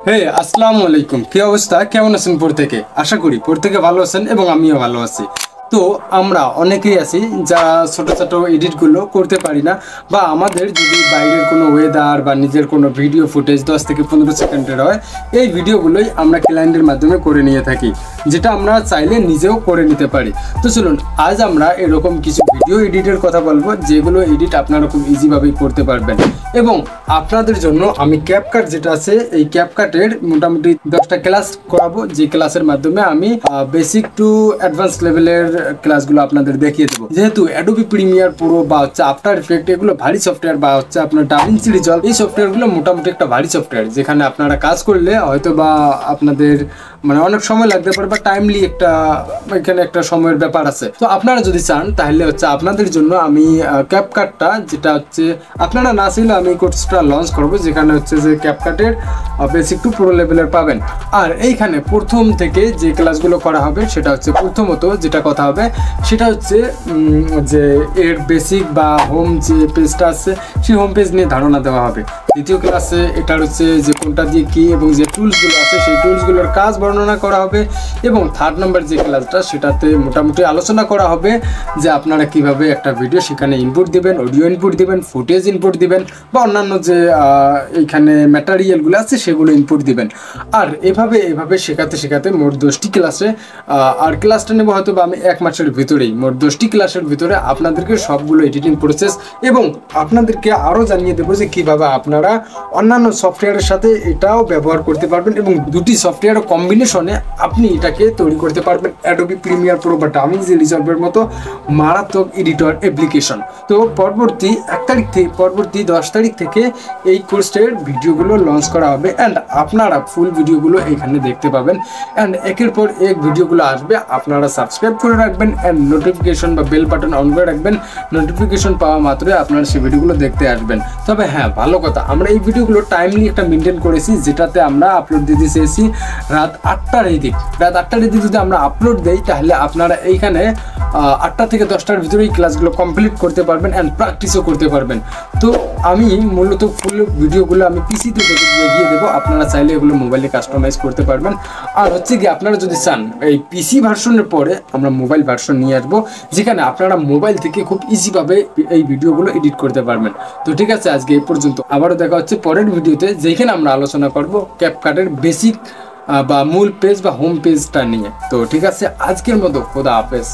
হে আসসালামু আলাইকুম, কি অবস্থা? কেমন আছেন প্রত্যেকে? আশা করি প্রত্যেকে ভালো আছেন এবং আমিও ভালো আছি। তো আমরা অনেকেই আছি যারা ছোট ছোট এডিটগুলো করতে পারি না, বা আমাদের যদি বাইরের কোনো ওয়েদার বা নিজের কোনো ভিডিও ফুটেজ 10 থেকে 15 সেকেন্ডের হয়, এই ভিডিওগুলোই আমরা ক্লায়েন্টের মাধ্যমে করে নিয়ে থাকি, যেটা আমরা চাইলে নিজেও করে নিতে পারি। তো চলুন আজ আমরা এরকম কিছু ভিডিও এডিটের কথা বলবো, যেগুলো এডিট আপনারা খুব ইজিভাবেই করতে পারবেন। এবং আপনাদের জন্য আমি ক্যাপকাট যেটা আছে, এই ক্যাপকাটের মোটামুটি 10টা ক্লাস করাবো, যে ক্লাসের মাধ্যমে আমি বেসিক টু অ্যাডভান্স লেভেলের ক্লাসগুলো আপনাদের দেখিয়ে দেবো। যেহেতু অ্যাডোবি প্রিমিয়ার প্রো বা হচ্ছে আফটার ইফেক্ট, এগুলো ভারী সফটওয়্যার, বা হচ্ছে আপনার ডাভিনসি রিজলভ, এই সফটওয়্যারগুলো মোটামুটি একটা ভারী সফটওয়্যার, যেখানে আপনারা কাজ করলে হয়তো বা আপনাদের মানে অনেক সময় লাগতে পারে, বা টাইমলি একটা এখানে একটা সময়ের ব্যাপার আছে। তো আপনারা যদি চান তাহলে হচ্ছে আপনাদের জন্য আমি ক্যাপকাটটা, যেটা হচ্ছে আপনারা না চাইলে আমি কোর্সটা লঞ্চ করবো, যেখানে হচ্ছে যে ক্যাপকাটের বেসিক টু প্রো লেভেলের পাবেন। আর এইখানে প্রথম থেকে যে ক্লাসগুলো করা হবে সেটা হচ্ছে, প্রথমত যেটা কথা হবে সেটা হচ্ছে যে এর বেসিক বা হোম যে পেজটা আছে সেই হোম পেজ নিয়ে ধারণা দেওয়া হবে। দ্বিতীয় ক্লাসে এটার হচ্ছে যে কোনটা দিয়ে কি এবং যে টুলসগুলো আছে সেই টুলসগুলোর কাজ বর্ণনা করা হবে। এবং থার্ড নাম্বার যে ক্লাসটা, সেটাতে মোটামুটি আলোচনা করা হবে যে আপনারা কিভাবে একটা ভিডিও সেখানে ইনপুট দিবেন, অডিও ইনপুট দিবেন, ফুটেজ ইনপুট দিবেন, বা অন্যান্য যে এইখানে ম্যাটেরিয়ালগুলো আছে সেগুলো ইনপুট দিবেন। আর এভাবে শেখাতে মোট 10টি ক্লাসে, আর ক্লাসটা নেব হয়তো বা আমি 1 মাসের ভিতরেই। মোট 10টি ক্লাসের ভিতরে আপনাদেরকে সবগুলো এডিটিং প্রসেস এবং আপনাদেরকে আরও জানিয়ে দেবো যে কীভাবে আপনারা অন্যান্য সফটওয়্যারের সাথে এটাও ব্যবহার করতে পারবেন, এবং দুটি সফটওয়্যার কম্বিনেশনে আপনি এটাকে তৈরি করতে পারবেন অ্যাডোবি প্রিমিয়ার প্রো বা ডাভিনসি রিজলভের মতো মারাত্মক এডিটর অ্যাপ্লিকেশন। তো পরবর্তী 10 তারিখ থেকে এই কোর্সের ভিডিওগুলো লঞ্চ করা হবে, অ্যান্ড আপনারা ফুল ভিডিওগুলো এখানে দেখতে পাবেন। অ্যান্ড একের পর এক ভিডিওগুলো আসবে, আপনারা সাবস্ক্রাইব করে রাখবেন অ্যান্ড নোটিফিকেশন বা বেল বাটন অন করে রাখবেন। নোটিফিকেশন পাওয়া মাত্রই আপনারা সেই ভিডিওগুলো দেখতে আসবেন। তবে হ্যাঁ, ভালো কথা, আমরা এই ভিডিওগুলো টাইমলি একটা মেনটেন করেছি, যেটাতে আমরা আপলোড দিতে চেয়েছি রাত 8টার দিক। যদি আমরা আপলোড দেই তাহলে আপনারা এইখানে 8টা থেকে 10টার ভিতরেই ক্লাসগুলো কমপ্লিট করতে পারবেন অ্যান্ড প্র্যাকটিসও করতে পারবেন। তো আমি মূলত ফুল ভিডিওগুলো আমি পিসিতে দেখিয়ে দেবো, আপনারা চাইলে এগুলো মোবাইলে কাস্টমাইজ করতে পারবেন। আর হচ্ছে কি, আপনারা যদি চান এই পিসি ভার্সনের পরে আমরা মোবাইল ভার্সন নিয়ে আসবো, যেখানে আপনারা মোবাইল থেকে খুব ইজিভাবে এই ভিডিওগুলো এডিট করতে পারবেন। তো ঠিক আছে, আজকে এই পর্যন্ত। আবারও দেখা হচ্ছে পরের ভিডিওতে, যেখানে আমরা আলোচনা করব ক্যাপকাটের বেসিক বা মূল পেজ বা হোম পেজটা নিয়ে। তো ঠিক আছে, আজকের মতো খোদা হাফেজ।